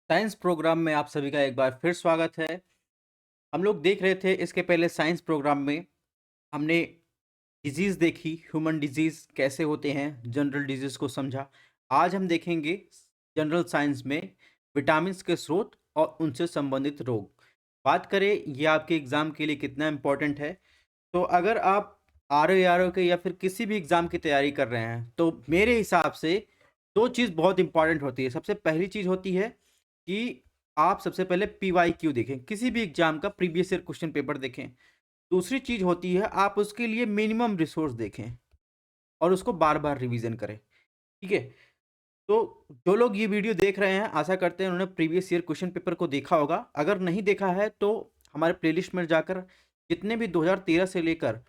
Science programme में आप सभी का एक बार फिर स्वागत है। हम लोग देख रहे थे इसके पहले साइंस प्रोग्राम में हमने डिजीज़ देखी, ह्यूमन डिजीज़ कैसे होते हैं, जनरल डिजीज़ को समझा। आज हम देखेंगे जनरल साइंस में विटामिन्स के स्रोत और उनसे संबंधित रोग। बात करें ये आपके एग्ज़ाम के लिए कितना इम्पोर्टेंट है, तो अगर आप आरओ के या फिर किसी भी एग्ज़ाम की तैयारी कर रहे हैं, तो मेरे हिसाब से 2 चीज़ बहुत इम्पोर्टेंट होती है। सबसे पहली चीज़ होती है कि आप सबसे पहले पीवाईक्यू देखें, किसी भी एग्ज़ाम का प्रीवियस ईयर क्वेश्चन पेपर देखें। दूसरी चीज़ होती है आप उसके लिए मिनिमम रिसोर्स देखें और उसको बार-बार रिवीज़न करें, ठीक है? तो जो लोग ये वीडियो देख रहे हैं, आशा करते हैं उन्होंने प्रीवियस ईयर क्वेश्चन पेपर को देखा होगा। अगर नहीं देखा है तो हमारे प्लेलिस्ट में जाकर जितने भी 2013 से लेकर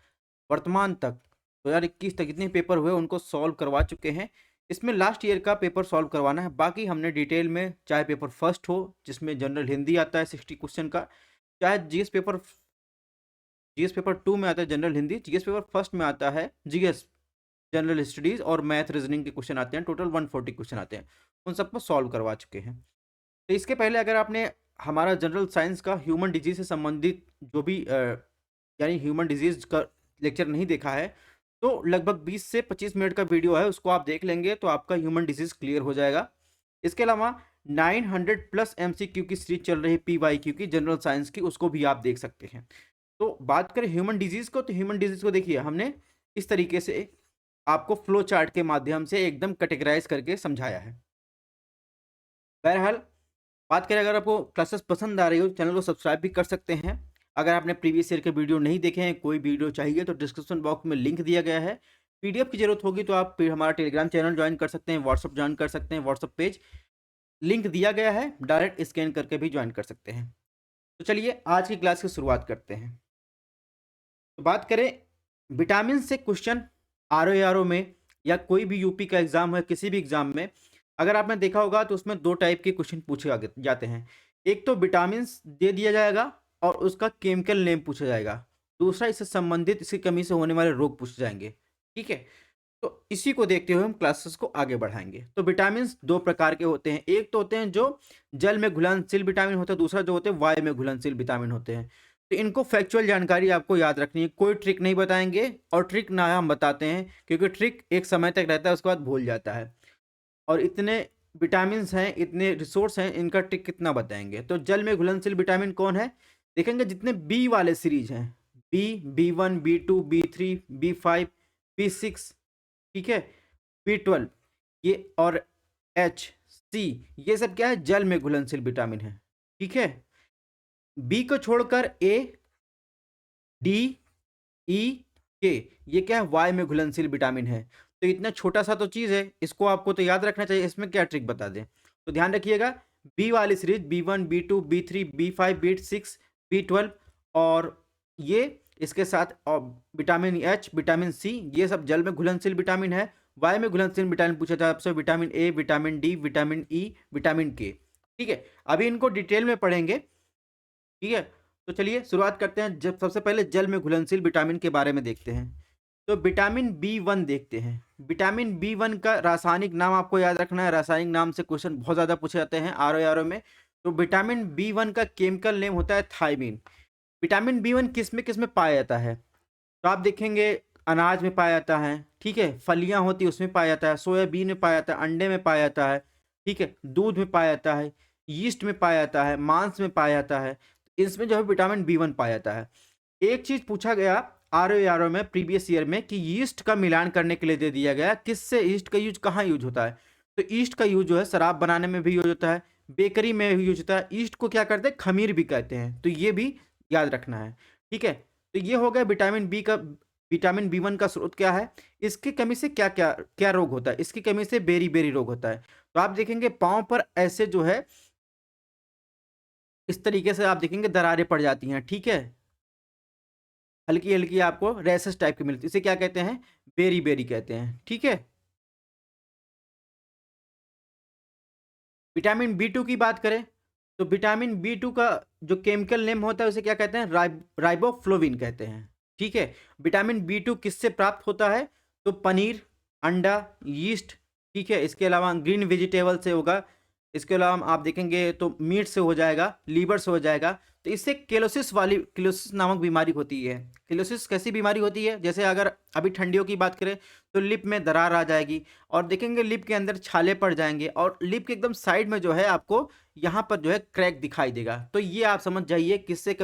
वर्तमान तक 2021 तक जितने पेपर हुए उनको सॉल्व करवा चुके हैं। इसमें लास्ट ईयर का पेपर सॉल्व करवाना है, बाकी हमने डिटेल में चाहे पेपर फर्स्ट हो जिसमें जनरल हिंदी आता है 60 क्वेश्चन का, चाहे जीएस पेपर 2 में आता है general Hindi, GS paper first में आता है जीएस जनरल स्टडीज़ और मैथ रीज़निंग के क्वेश्चन आते हैं, टोटल 140 क्वेश्चन आते हैं। उन सबको सॉल्व करवा चुके हैं। तो इसके पहले अगर आपने हमारा जनरल साइंस का ह्यूमन डिजीज़ से संबंधित जो भी यानी ह्यूमन डिजीज़ का लेक्चर नहीं देखा है, तो लगभग 20 से 25 मिनट का वीडियो है, उसको आप देख लेंगे तो आपका ह्यूमन डिजीज़ क्लियर हो जाएगा। इसके अलावा 900 प्लस एमसीक्यू की सीरीज़ चल रही है पीवाईक्यू की जनरल साइंस की, उसको भी आप देख सकते हैं। तो बात करें ह्यूमन डिजीज़ को, तो ह्यूमन डिजीज़ को देखिए हमने इस तरीके से आपको फ्लो चार्ट के माध्यम से एकदम कैटेगराइज़ करके समझाया है। बहरहाल बात करें अगर आपको क्लासेस पसंद आ रही हो, चैनल को सब्सक्राइब भी कर सकते हैं। अगर आपने प्रीवियस ईयर के वीडियो नहीं देखे हैं, कोई वीडियो चाहिए तो डिस्क्रिप्शन बॉक्स में लिंक दिया गया है। पीडीएफ की ज़रूरत होगी तो आप फिर हमारा टेलीग्राम चैनल जॉइन कर सकते हैं, व्हाट्सएप जॉइन कर सकते हैं, व्हाट्सएप पेज लिंक दिया गया है, डायरेक्ट स्कैन करके भी जॉइन कर सकते हैं। तो चलिए आज की क्लास की शुरुआत करते हैं। तो बात करें विटामिन से क्वेश्चन आरओ में या कोई भी यूपी का एग्जाम है, किसी भी एग्जाम में अगर आपने देखा होगा तो उसमें 2 टाइप के क्वेश्चन पूछे आगे जाते हैं। एक तो विटामिन दे दिया जाएगा और उसका केमिकल नेम पूछा जाएगा। दूसरा इससे संबंधित इसकी कमी से होने वाले रोग पूछे जाएंगे। ठीक है, तो इसी को देखते हुए हम क्लासेस को आगे बढ़ाएंगे। तो विटामिन 2 प्रकार के होते हैं। एक तो होते हैं जो जल में घुलनशील विटामिन होते हैं, दूसरा जो होते हैं वायु में घुलनशील विटामिन होते हैं। तो इनको फैक्चुअल जानकारी आपको याद रखनी है, कोई ट्रिक नहीं बताएंगे और ट्रिक ना हम बताते हैं क्योंकि ट्रिक एक समय तक रहता है, उसके बाद भूल जाता है। और इतने विटामिन्स हैं, इतने रिसोर्स हैं, इनका ट्रिक कितना बताएंगे। तो जल में घुलनशील विटामिन कौन है, देखेंगे जितने बी वाले सीरीज हैं, बी1 बी2 बी3 बी5 बी6, ठीक है, बी12 ये और एच सी, ये सब क्या है, जल में घुलनशील विटामिन है। ठीक है, बी को छोड़कर ए डी ई के, ये क्या है, वाई में घुलनशील विटामिन है। तो इतना छोटा सा तो चीज है, इसको आपको तो याद रखना चाहिए। इसमें क्या ट्रिक बता दें, तो ध्यान रखिएगा, बी वाली series B1 बी2 B3 B5 B6 B12 और ये इसके साथ और विटामिन एच विटामिन सी, ये सब जल में घुलनशील विटामिन है। वाई में घुलनशील विटामिन पूछा था आपसे, vitamin A vitamin D vitamin E vitamin के। ठीक है, अभी इनको डिटेल में पढ़ेंगे। ठीक है, तो चलिए शुरुआत करते हैं। जब सबसे पहले जल में घुलनशील विटामिन के बारे में देखते हैं, तो विटामिन बी1 देखते हैं। विटामिन बी1 का रासायनिक नाम आपको याद रखना है, रासायनिक नाम से क्वेश्चन बहुत ज़्यादा पूछे जाते हैं आरओ में। तो विटामिन बी1 का केमिकल नेम होता है थायमीन। विटामिन बी1 किस में पाया जाता है, तो आप देखेंगे अनाज में पाया जाता है, ठीक है, फलियां होती है उसमें पाया जाता है, सोयाबीन में पाया जाता है, अंडे में पाया जाता है, ठीक है, दूध में पाया जाता है, यीस्ट में पाया जाता है, मांस में पाया जाता है। इसमें जो है विटामिन बी1 पाया जाता है। एक चीज पूछा गया आरओ में प्रीवियस ईयर में कि यीस्ट का मिलान करने के लिए दे दिया गया, किससे यीस्ट का यूज कहाँ यूज होता है, तो ईस्ट का यूज जो है शराब बनाने में भी यूज होता है, बेकरी में भी यूज होता है। ईस्ट को क्या करते हैं, खमीर भी कहते हैं, तो ये भी याद रखना है। ठीक है, तो ये हो गया विटामिन बी का। विटामिन बी1 का स्रोत क्या है, इसकी कमी से क्या क्या क्या रोग होता है, इसकी कमी से बेरी बेरी रोग होता है। तो आप देखेंगे पाँव पर ऐसे जो है इस तरीके से आप देखेंगे दरारें पड़ जाती हैं, ठीक है, हल्की हल्की आपको रैसेस टाइप की मिलती है, इसे क्या कहते हैं, बेरी बेरी कहते हैं। ठीक है, विटामिन बी2 की बात करें, तो विटामिन बी2 का जो केमिकल नेम होता है उसे क्या कहते हैं, राइबोफ्लोविन कहते हैं। ठीक है, विटामिन बी2 किससे प्राप्त होता है, तो पनीर, अंडा, यीस्ट, ठीक है, इसके अलावा ग्रीन वेजिटेबल से होगा, इसके अलावा आप देखेंगे तो मीट से हो जाएगा, लीवर से हो जाएगा। तो इससे केलोसिस नामक बीमारी होती है। केलोसिस कैसी बीमारी होती है? जैसे अगर अभी ठंडियों की बात करें तो लिप में दरार आ जाएगी और देखेंगे लिप के अंदर छाले पड़ जाएंगे और लिप के एकदम साइड में जो है आपको यहाँ पर जो है क्रैक दिखाई देगा। तो ये आप समझ जाइए किससे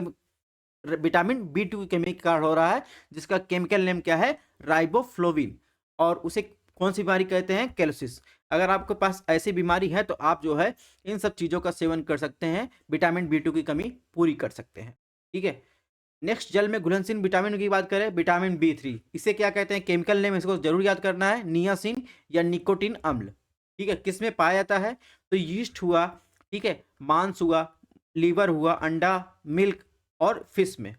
विटामिन बी2 की कमी के कारण हो रहा है, जिसका केमिकल नेम क्या है? राइबोफ्लोविन। और उसे कौन सी बीमारी कहते हैं? केलोसिस। अगर आपके पास ऐसी बीमारी है तो आप जो है इन सब चीज़ों का सेवन कर सकते हैं, विटामिन बी2 की कमी पूरी कर सकते हैं। ठीक है। नेक्स्ट, जल में घुलनशील विटामिन की बात करें, विटामिन बी3, इसे क्या कहते हैं? केमिकल नेम इसको जरूर याद करना है, नियासिन या निकोटिन अम्ल। ठीक है। किस में पाया जाता है? तो यीस्ट हुआ, ठीक है, मांस हुआ, लीवर हुआ, अंडा, मिल्क और फिश में।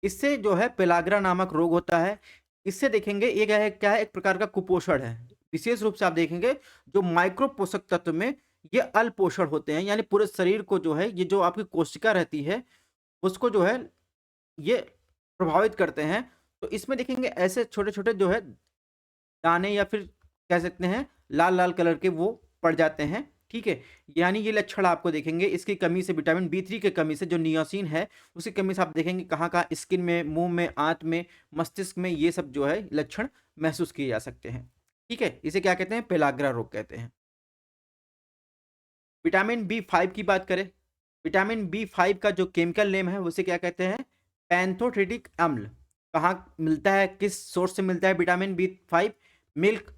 इससे जो है पेलाग्रा नामक रोग होता है। इससे देखेंगे ये क्या है? एक प्रकार का कुपोषण है। विशेष रूप से आप देखेंगे जो माइक्रो पोषक तत्व में ये अल्पोषण होते हैं, यानी पूरे शरीर को जो है ये जो आपकी कोशिका रहती है उसको जो है ये प्रभावित करते हैं। तो इसमें देखेंगे ऐसे छोटे-छोटे जो है दाने या फिर कह सकते हैं लाल-लाल कलर के वो पड़ जाते हैं। ठीक है। यानी ये लक्षण आपको देखेंगे इसकी कमी से, विटामिन बी3 की कमी से, जो नियासिन है उसकी कमी से आप देखेंगे कहाँ-कहाँ स्किन में, मुँह में, आँत में, मस्तिष्क में ये सब जो है लक्षण महसूस किए जा सकते हैं। ठीक है। इसे क्या कहते हैं? पेलाग्रा रोग कहते हैं। विटामिन बी5 की बात करें, विटामिन बी5 का जो केमिकल नेम है उसे क्या कहते हैं? पैंथोथेटिक अम्ल। कहाँ मिलता है? किस सोर्स से मिलता है विटामिन बी5? मिल्क,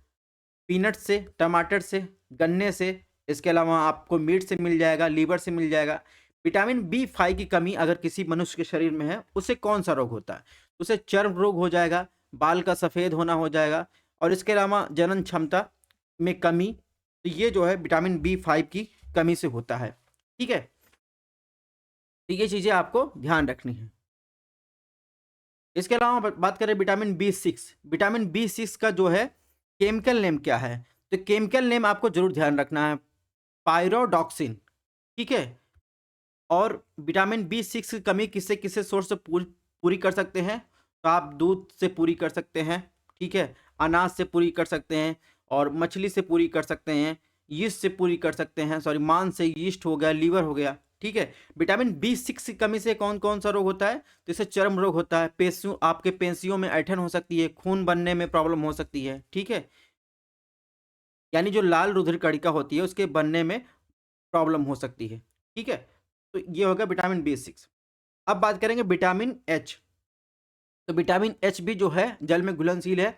पीनट से, टमाटर से, गन्ने से, इसके अलावा आपको मीट से मिल जाएगा, लीवर से मिल जाएगा। विटामिन बी5 की कमी अगर किसी मनुष्य के शरीर में है, उसे कौन सा रोग होता है? उसे चर्म रोग हो जाएगा, बाल का सफ़ेद होना हो जाएगा और इसके अलावा जनन क्षमता में कमी। तो ये जो है विटामिन बी5 की कमी से होता है। ठीक है। तो ये चीज़ें आपको ध्यान रखनी है। इसके अलावा बात करें विटामिन बी सिक्स का जो है केमिकल नेम क्या है? तो केमिकल नेम आपको जरूर ध्यान रखना है, पायरोडॉक्सिन। ठीक है। और विटामिन बी सिक्स की कमी किससे किससे सोर्स से पूरी कर सकते हैं? तो आप दूध से पूरी कर सकते हैं, ठीक है, अनाज से पूरी कर सकते हैं और मछली से पूरी कर सकते हैं, यीस्ट से पूरी कर सकते हैं, सॉरी मांस से, यीस्ट हो गया, लीवर हो गया। ठीक है। विटामिन बी सिक्स की कमी से कौन कौन सा रोग होता है? तो इससे चर्म रोग होता है, पेशियों, आपके पेशियों में ऐंठन हो सकती है, खून बनने में प्रॉब्लम हो सकती है। ठीक है। यानी जो लाल रुधिर कणिका होती है उसके बनने में प्रॉब्लम हो सकती है। ठीक है। तो ये हो गया विटामिन बी सिक्स। अब बात करेंगे विटामिन एच। तो विटामिन एच भी जो है जल में घुलनशील है।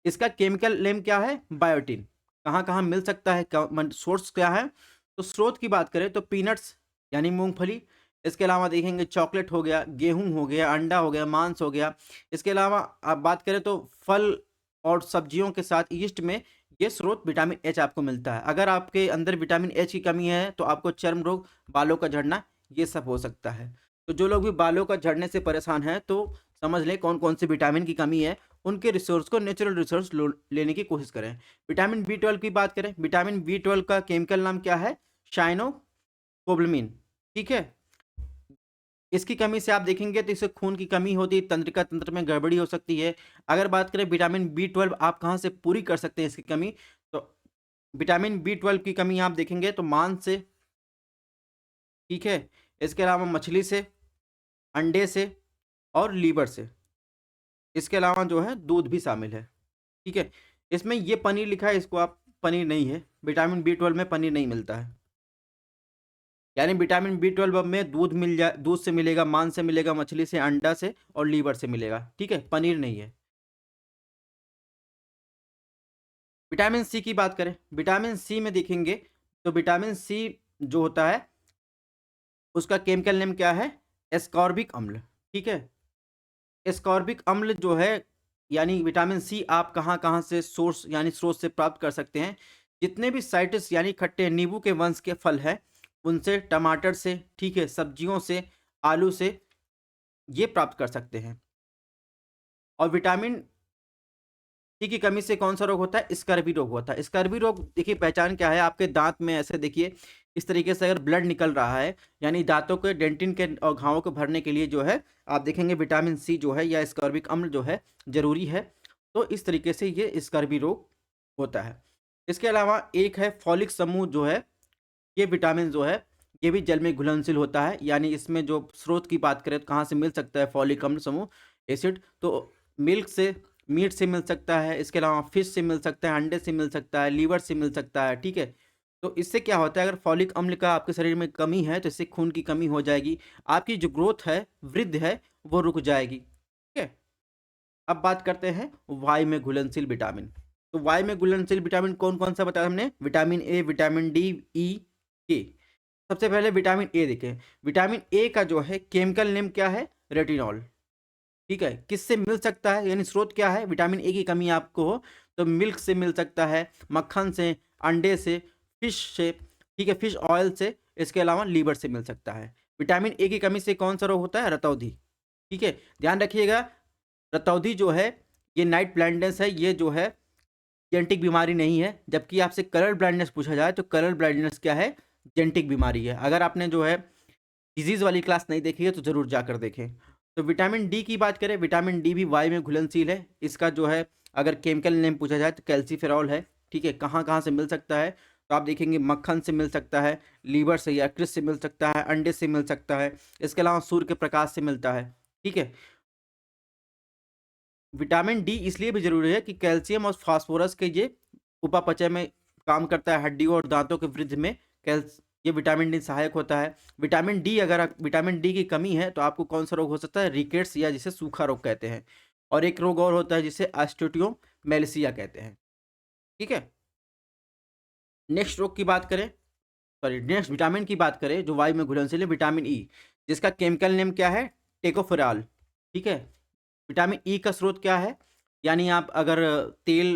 इसका केमिकल नेम क्या है? बायोटिन। कहाँ कहाँ मिल सकता है? सोर्स क्या है? तो स्रोत की बात करें तो पीनट्स यानी मूंगफली, इसके अलावा देखेंगे चॉकलेट हो गया, गेहूं हो गया, अंडा हो गया, मांस हो गया। इसके अलावा आप बात करें तो फल और सब्जियों के साथ ईस्ट में ये स्रोत विटामिन एच आपको मिलता है। अगर आपके अंदर विटामिन एच की कमी है तो आपको चर्म रोग, बालों का झड़ना, ये सब हो सकता है। तो जो लोग भी बालों का झड़ने से परेशान हैं तो समझ लें कौन कौन से विटामिन की कमी है, उनके रिसोर्स को नेचुरल रिसोर्स लेने की कोशिश करें। विटामिन बी12 की बात करें, विटामिन बी12 का केमिकल नाम क्या है? शाइनोकोबालामिन। ठीक है। इसकी कमी से आप देखेंगे तो इससे खून की कमी होती है, तंत्रिका तंत्र में गड़बड़ी हो सकती है। अगर बात करें विटामिन बी12 आप कहाँ से पूरी कर सकते हैं इसकी कमी, तो विटामिन बी12 की कमी आप देखेंगे तो मांस से, ठीक है, इसके अलावा मछली से, अंडे से और लीवर से। इसके अलावा जो है दूध भी शामिल है। ठीक है। इसमें ये पनीर लिखा है, इसको आप पनीर नहीं है, विटामिन बी12 में पनीर नहीं मिलता है। यानी विटामिन बी12 में दूध मिल जाए, दूध से मिलेगा, मांस से मिलेगा, मछली से, अंडा से और लीवर से मिलेगा। ठीक है। पनीर नहीं है। विटामिन सी की बात करें, विटामिन सी में देखेंगे तो विटामिन सी जो होता है उसका केमिकल नेम क्या है? एस्कॉर्बिक अम्ल। ठीक है। एस्कॉर्बिक अम्ल जो है यानी विटामिन सी आप कहाँ कहाँ से सोर्स यानी स्रोत से प्राप्त कर सकते हैं? जितने भी साइट्रस यानी खट्टे नींबू के वंश के फल है उनसे, टमाटर से, ठीक है, सब्जियों से, आलू से ये प्राप्त कर सकते हैं। और विटामिन सी की कमी से कौन सा रोग होता है? स्कर्वी रोग होता है। स्कर्वी रोग देखिए पहचान क्या है? आपके दांत में ऐसे देखिए इस तरीके से अगर ब्लड निकल रहा है, यानी दांतों के डेंटिन के और घावों को भरने के लिए जो है आप देखेंगे विटामिन सी जो है या स्कर्विक अम्ल जो है जरूरी है। तो इस तरीके से ये स्कर्वी रोग होता है। इसके अलावा एक है फॉलिक समूह जो है ये विटामिन जो है ये भी जल में घुलनशील होता है, यानी इसमें जो स्रोत की बात करें तो कहाँ से मिल सकता है फॉलिक अम्ल समूह एसिड, तो मिल्क से, मीट से मिल सकता है, इसके अलावा फिश से मिल सकता है, अंडे से मिल सकता है, लीवर से मिल सकता है, ठीक है। तो इससे क्या होता है, अगर फॉलिक अम्ल का आपके शरीर में कमी है तो इससे खून की कमी हो जाएगी, आपकी जो ग्रोथ है, वृद्धि है, वो रुक जाएगी, ठीक है। अब बात करते हैं वायु में घुलनशील विटामिन। तो वायु में घुलनशील विटामिन कौन कौन सा बताया हमने, विटामिन ए, विटामिन डी, ई, के। सबसे पहले विटामिन ए देखें। विटामिन ए का जो है केमिकल नेम क्या है, रेटिनॉल, ठीक है। किससे मिल सकता है, यानी स्रोत क्या है, विटामिन ए की कमी आपको हो तो मिल्क से मिल सकता है, मक्खन से, अंडे से, फिश से, ठीक है, फिश ऑयल से, इसके अलावा लीवर से मिल सकता है। विटामिन ए की कमी से कौन सा रोग होता है, रतौंधी, ठीक है। ध्यान रखिएगा, रतौंधी जो है ये नाइट ब्लाइंडनेस है, ये जो है जेनेटिक बीमारी नहीं है। जबकि आपसे कलर ब्लाइंडनेस पूछा जाए तो कलर ब्लाइंडनेस क्या है, जेनेटिक बीमारी है। अगर आपने जो है डिजीज वाली क्लास नहीं देखी है तो जरूर जाकर देखें। तो विटामिन डी की बात करें, विटामिन डी भी वायु में घुलनशील है। इसका जो है अगर केमिकल नेम पूछा जाए तो कैल्सीफेरॉल है, ठीक है। कहाँ कहाँ से मिल सकता है, तो आप देखेंगे मक्खन से मिल सकता है, लीवर से या यकृत से मिल सकता है, अंडे से मिल सकता है, इसके अलावा सूर्य के प्रकाश से मिलता है, ठीक है। विटामिन डी इसलिए भी जरूरी है कि कैल्शियम और फास्फोरस के ये उपापचय में काम करता है, हड्डियों और दांतों के वृद्धि में ये विटामिन डी सहायक होता है। विटामिन डी, अगर विटामिन डी की कमी है तो आपको कौन सा रोग हो सकता है, रिकेट्स, या जिसे सूखा रोग कहते हैं। और एक रोग और होता है जिसे ऑस्टियोमेलेसिया कहते हैं, ठीक है। नेक्स्ट रोग की बात करें, सॉरी नेक्स्ट विटामिन की बात करें जो वायु में घुलनशील है, विटामिन ई, जिसका केमिकल नेम क्या है, टेकोफेरॉल, ठीक है। विटामिन ई का स्रोत क्या है, यानी आप अगर तेल,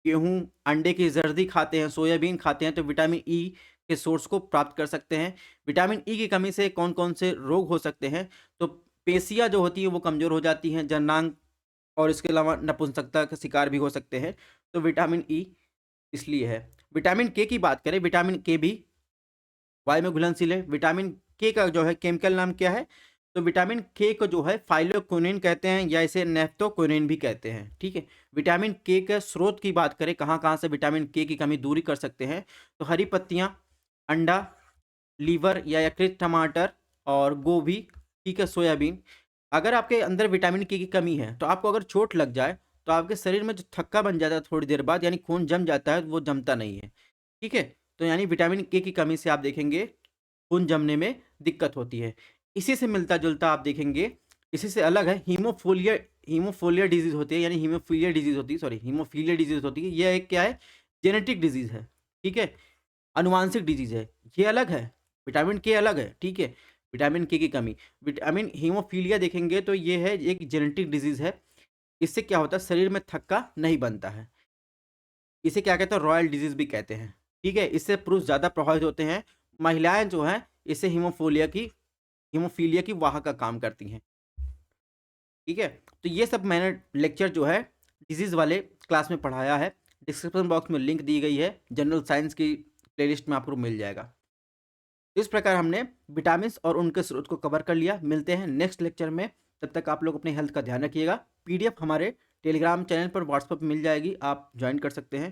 गेहूं, अंडे की जर्दी खाते हैं, सोयाबीन खाते हैं तो विटामिन ई के सोर्स को प्राप्त कर सकते हैं। विटामिन ई की कमी से कौन कौन से रोग हो सकते हैं, तो पेशियां जो होती हैं वो कमजोर हो जाती हैं, जननांग, और इसके अलावा नपुंसकता का शिकार भी हो सकते हैं। तो विटामिन ई इसलिए है। विटामिन के की बात करें, विटामिन के भी वायु में घुलनशील है। विटामिन के का जो है केमिकल नाम क्या है, तो विटामिन के को जो है फाइलोक्विनिन कहते हैं, या इसे नेफ्थोक्विनिन भी कहते हैं, ठीक है। विटामिन के के स्रोत की बात करें, कहाँ कहाँ से विटामिन के की कमी दूरी कर सकते हैं, तो हरी पत्तियाँ, अंडा, लीवर या यकृत, टमाटर और गोभी, ठीक है, सोयाबीन। अगर आपके अंदर विटामिन के की कमी है तो आपको अगर चोट लग जाए तो आपके शरीर में जो थक्का बन जाता है थोड़ी देर बाद, यानी खून जम जाता है, वो जमता नहीं है, ठीक है। तो यानी विटामिन के की कमी से आप देखेंगे खून जमने में दिक्कत होती है। इसी से मिलता जुलता आप देखेंगे, इसी से अलग है हीमोफीलिया, हीमोफीलिया डिजीज होती है, यानी हीमोफीलिया डिजीज होती है, सॉरी हीमोफीलिया डिजीज होती है। यह एक क्या है, जेनेटिक डिजीज है, ठीक है, अनुवांशिक डिजीज है, ये अलग है। विटामिन के अलग है, ठीक है। विटामिन के की कमी, विटामिन हीमोफीलिया देखेंगे तो ये है एक जेनेटिक डिजीज है। इससे क्या होता है, शरीर में थक्का नहीं बनता है, इसे क्या कहते हैं, रॉयल डिजीज भी कहते हैं, ठीक है। इससे पुरुष ज़्यादा प्रभावित होते हैं, महिलाएं जो हैं इससे हीमोफीलिया की वाहक का काम करती हैं, ठीक है। तो ये सब मैंने लेक्चर जो है डिजीज़ वाले क्लास में पढ़ाया है। डिस्क्रिप्शन बॉक्स में लिंक दी गई है, जनरल साइंस की प्लेलिस्ट में आपको मिल जाएगा। इस प्रकार हमने विटामिन्स और उनके स्रोत को कवर कर लिया। मिलते हैं नेक्स्ट लेक्चर में, तब तक आप लोग अपनी हेल्थ का ध्यान रखिएगा। पीडीएफ हमारे टेलीग्राम चैनल पर, व्हाट्सएप मिल जाएगी, आप ज्वाइन कर सकते हैं।